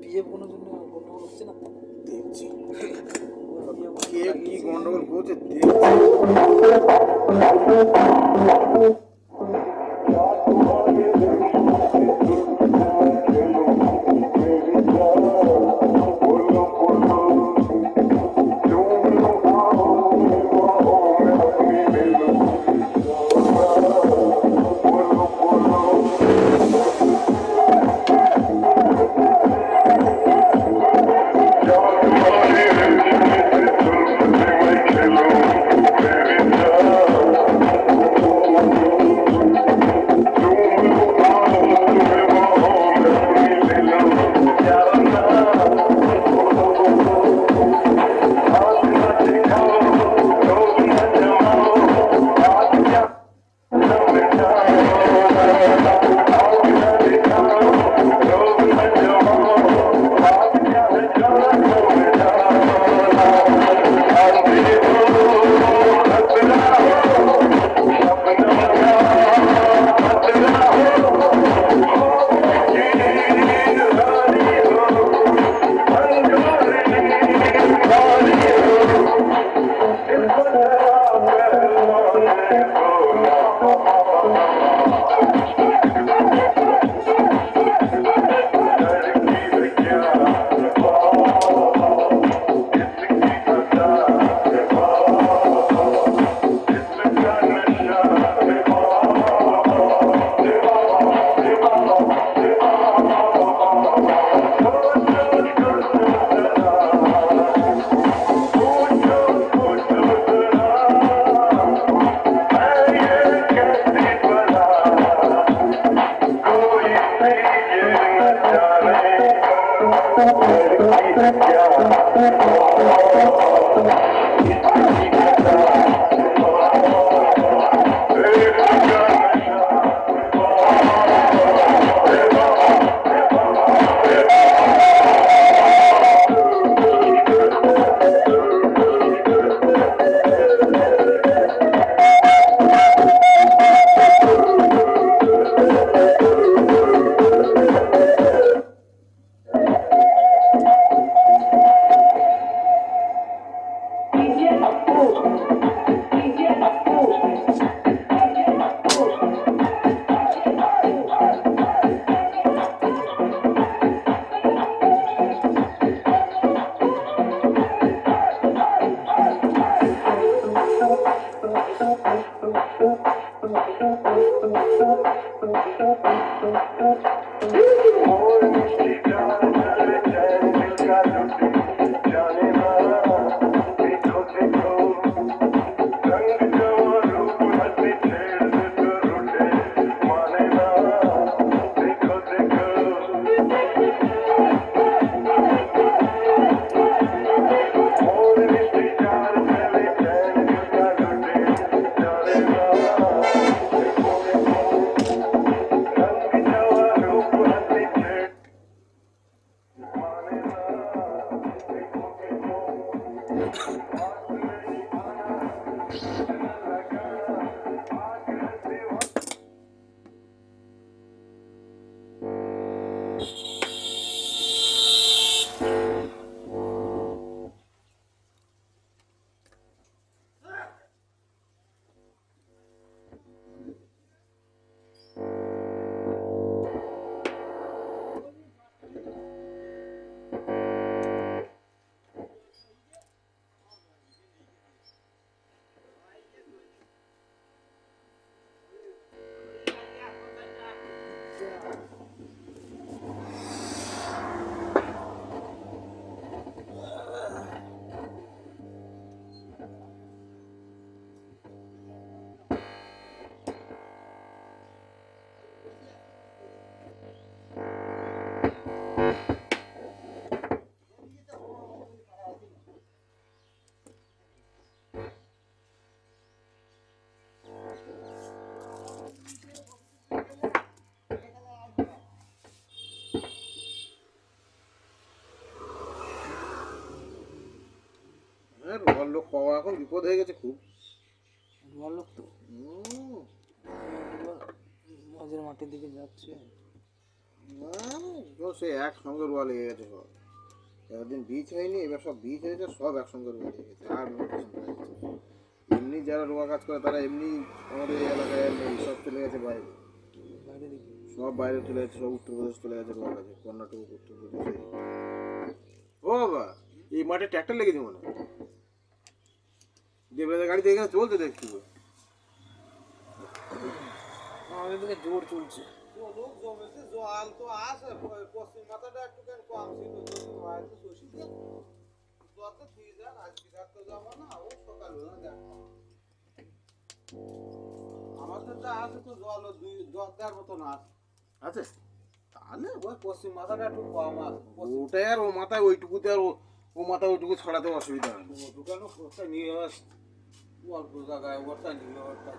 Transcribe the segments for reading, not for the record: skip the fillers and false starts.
বিয়ে কোনো জন্য গন্ডগোল হচ্ছে না, দেখছি কে কি গন্ডগোল করছে দেখছি। রোয়ার লোক পাওয়া এখন বিপদ হয়ে গেছে খুব। রোয়ার লোক তো মাঝের মাঠের দিকে যাচ্ছে। সে একসঙ্গে রোয়া লেগে গেছে সব। একদিন বীজ হয়নি, এবার সব বীজ হয়েছে, সব একসঙ্গে রোয়া লেগে গেছে। আর এমনি যারা রোয়া কাজ করে তারা এমনি আমাদের এই এলাকায় নেই, সব চলে গেছে বাইরে। বাইরে দিকে সব বাইরে চলে গেছে, সব উত্তরপ্রদেশ চলে গেছে রোয়া কাজে, কর্ণাটক উত্তরপ্রদেশে। ও বাবা, এই মাঠে ট্র্যাক্টর লেগেছে মনে হয়। দেবরাজের গাড়িতে এখানে চলতে দেখছি তো। আমাদের দিকে জোর চলছে। জল তো আছে, পশ্চিম মাথাটা একটু কম ছিল, আমাদের যা আছে তো জল 2-4 মতন আছে। তাহলে ওই পশ্চিম মাথাটা একটু কম আছে, ওটাই আর ও মাথায় ওইটুকুতে আর ও মাথা ওইটুকু ছড়াতে অসুবিধা হয়। ওটুকানো ওটা নিয়ে অল্প জায়গায় ওটা নিয়ে ওটা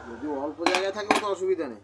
যদি অল্প জায়গায় থাকে তো অসুবিধা নেই।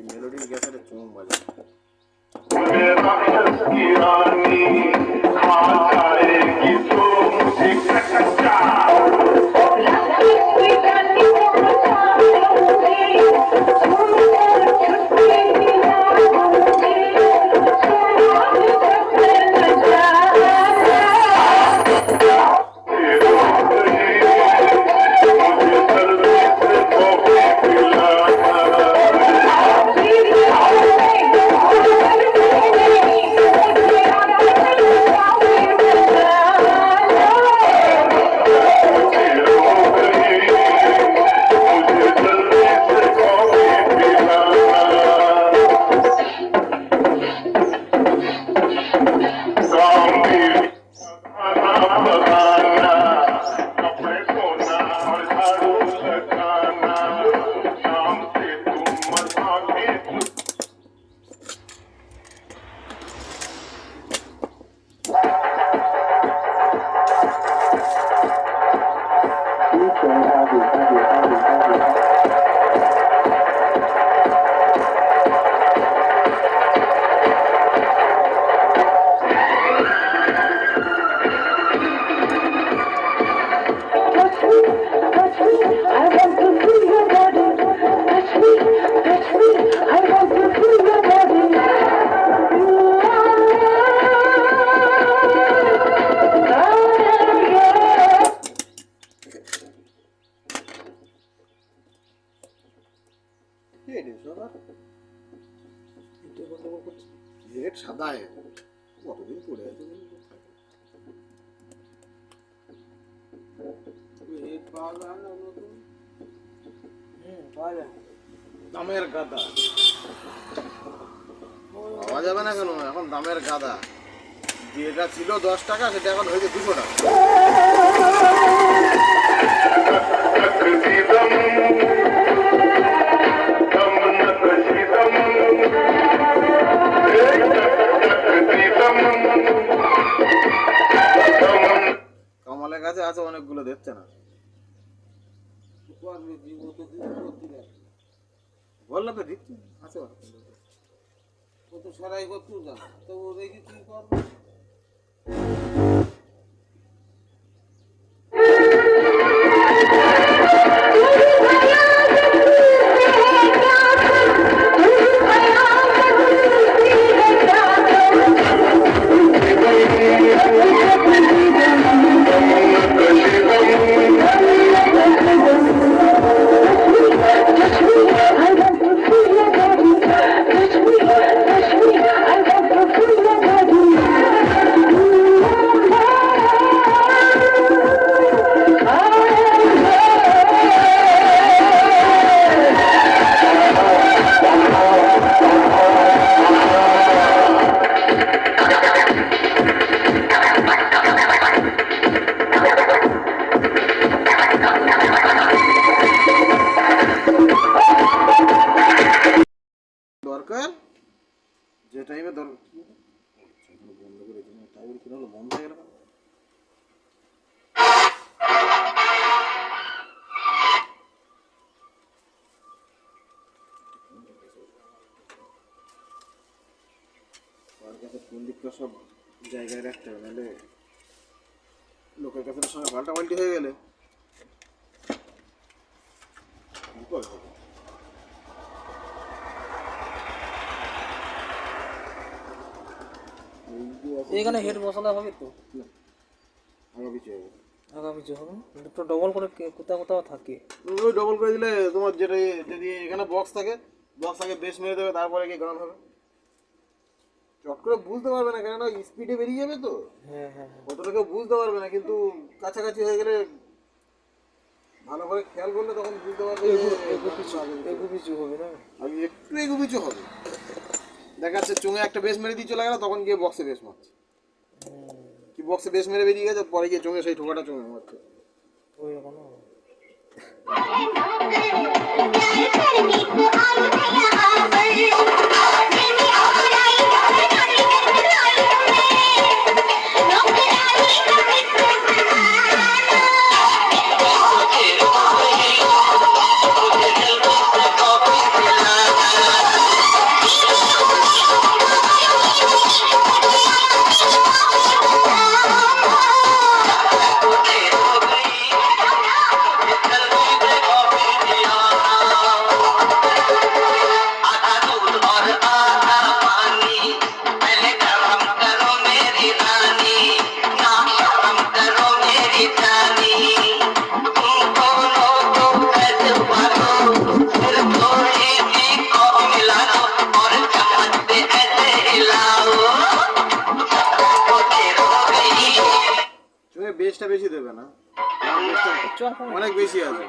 মেলোডির গ্যাসের চুম বাজে। সাদা কতদিন পরে আছে দামের গাদা পাওয়া যাবে না কেন? এখন দামের গাদা, যেটা ছিল 10 টাকা সেটা এখন হয়েছে 200 টাকা। কামালের কাছে আছে অনেকগুলো, দেখছে না? বললো তো দিচ্ছি আছে। ও তো সেলাই করতেও জানে না, তো ও দেখি কি করবে। দরকার যে টাইমে দরকার বন্ধ করে দিন, টাইম কি হলো বন্ধ হয়ে গেল। কোন দিকটা সব জায়গায় রাখতে হবে, নাহলে লোকের কাছে সঙ্গে পাল্টাপাল্টি হয়ে গেলে বিপদ হবে। এখানে হেড বসালে হবে তো? আগা পিছিয়ে হবে, আগা পিছু হবে না? দুটো ডবল করে কোথাও কোথাও থাকে। ওই ডবল করে দিলে তোমার যেটা যদি এখানে বক্স থাকে, বক্স আগে বেশ মেরে দেবে, তারপরে গিয়ে গান হবে। চট করে বুঝতে পারবে না, কেননা স্পিডে বেরিয়ে যাবে তো, হ্যাঁ হ্যাঁ হ্যাঁ। অতটা কেউ বুঝতে পারবে না, কিন্তু কাছাকাছি হয়ে গেলে ভালো করে খেয়াল করলে তখন বুঝতে পারবে যে এগু পিছু হবে না? আমি একটু এগুপিছু হবে, দেখা যাচ্ছে চোঙে একটা বেশ মেরে দিয়ে চলে গেল, তখন গিয়ে বক্সে বেশ মারছে, কি বক্সে বেশ মেরে বেরিয়ে গেছে, পরে গিয়ে চোঙে সেই ঠোকাটা চোঙে মারছে। ওই রকম না? চোঙে বেশটা বেশি দেবে না, বেশটা অনেক বেশি আছে।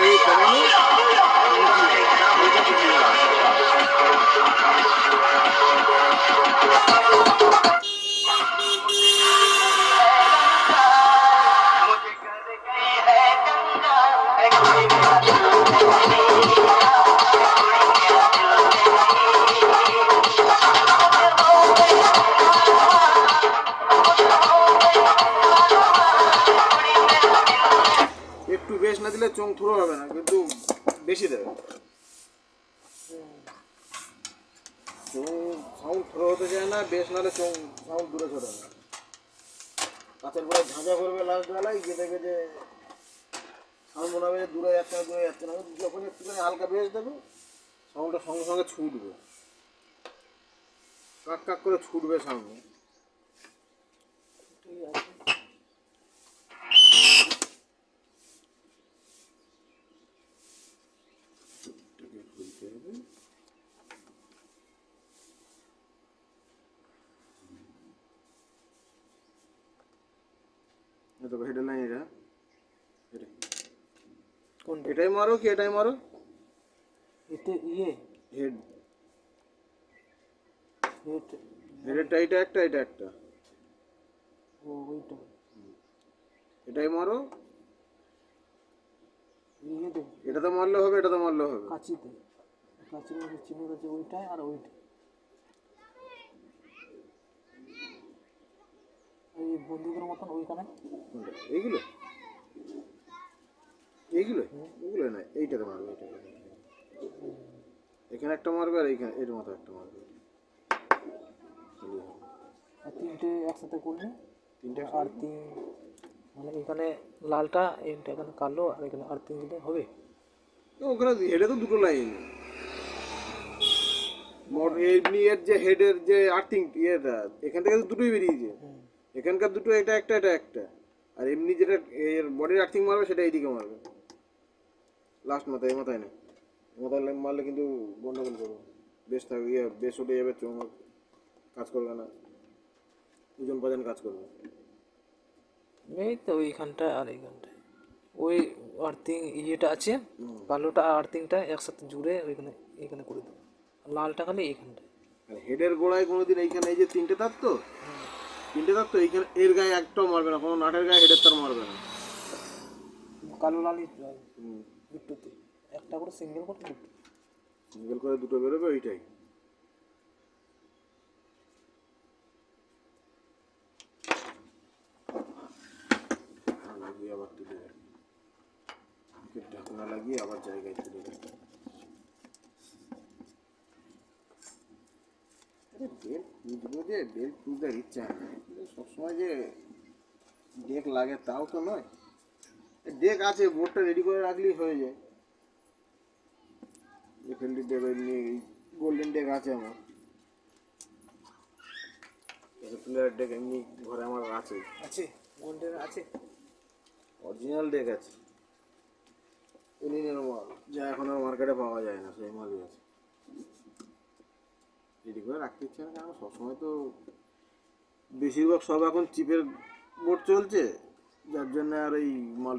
এই কারণে একটু বেশ না দিলে চোঙ থ্রো হবে না, কিন্তু বেশি দেবে। চোঙ সাউন্ড থ্রো হতে চায় না, বেশ নাহলে চোঙ সাউন্ড দূরে ছড়ে না। কাছের পরে ঝাঁঝা করবে লাস্ট বেলায়, গিয়ে দেখবে যে সাউন্ড মনে হবে যে দূরে যাচ্ছে না, দূরে যাচ্ছে না। যখন একটুখানি হালকা বেশ দেবে, সাউন্ডটা সঙ্গে সঙ্গে ছুটবে, কাক কাক করে ছুটবে সাউন্ড। ঠিক আছে। খুলতে হবে। দেখো হেডের লাইন এটা, কোনটা? এটাই মারো কি এটাই মারো? এতে হেড, হেড হেডেরটা এটা একটা, এটা একটা, ওইটা এটাই মারো। ইয়েতে এটাতে মারলে হবে, এটাতে মারলে হবে। কাঁচিতে, কাঁচির মধ্যে চিহ্ন আছে ওইটাই আর ওইটা। এই বন্দুকের মতন ওইখানে কোনটা? এইগুলো এইগুলো ওগুলো না, এইটাতে মারবে, এইটা। এখানে একটা মারবে আর এইখানে এর মাথায় একটা মারবে। আর তিনটে একসাথে করলে তিনটে আর তিন, মানে এখানে লালটা, এইটা এখানে কালো, আর এখানে আর তিন দিলে হবে। ওখানে হেডে তো দুটো লাইন, মোট এমনি এর যে হেডের যে আর্থিং ইয়েটা এখান থেকে তো দুটোই বেরিয়েছে, এখানকার দুটো, এটা একটা এটা একটা, আর এমনি যেটা এর বডির আর্থিং মারবে সেটা এইদিকে মারবে লাস্ট মাথায়, এই মাথায় না, এই মাথায় মারলে কিন্তু গন্ডগোল করবে, বেশ থাকবে, ইয়ে বেশ উঠে যাবে, চমক কাজ করবে না, ওজন পাজন কাজ করবে। এই তো ওইখানটায় আর এইখানটায় ওই আর্থিং ইয়েটা আছে, কালোটা আর আর্থিংটা একসাথে জুড়ে ওইখানে এইখানে করে দেবো, আর লালটা খালি এইখানটায়। আর হেডের গোড়ায় কোনোদিন এইখানে এই যে তিনটে তার তো, তিনটে তার তো এইখানে এর গায়ে একটাও মারবে না, কোনো নাটের গায়ে হেডের তার মারবে না। কালো লালই দুটোতে একটা করে সিঙ্গেল করে দুটো। সিঙ্গেল করে দুটো বেরোবে, ওইটাই। লাগিয়ে আবার তুলে দেবে, ঢাকনা লাগিয়ে আবার জায়গায় তুলে দেবে। বেল খুঁজবো, যে বেল খুঁজতে ইচ্ছা হয় না, সবসময় যে ডেক লাগে তাও তো নয়, ডেক আছে, বোর্ডটা রেডি করে রাখলেই হয়ে যায়। এফএলডি ডেক এমনি গোল্ডেন ডেক আছে আমার, প্লেয়ার ডেক এমনি ঘরে আমার আছে, আছে গোল্ডেন আছে, অরিজিনাল ডেক আছে, এলিনের মাল যা এখন আর মার্কেটে পাওয়া যায় না, সেই মালই আছে। রেডি করে রাখতে ইচ্ছে না, কারণ সবসময় তো বেশিরভাগ সব এখন চিপের বোর্ড চলছে, যার জন্য আর এই মাল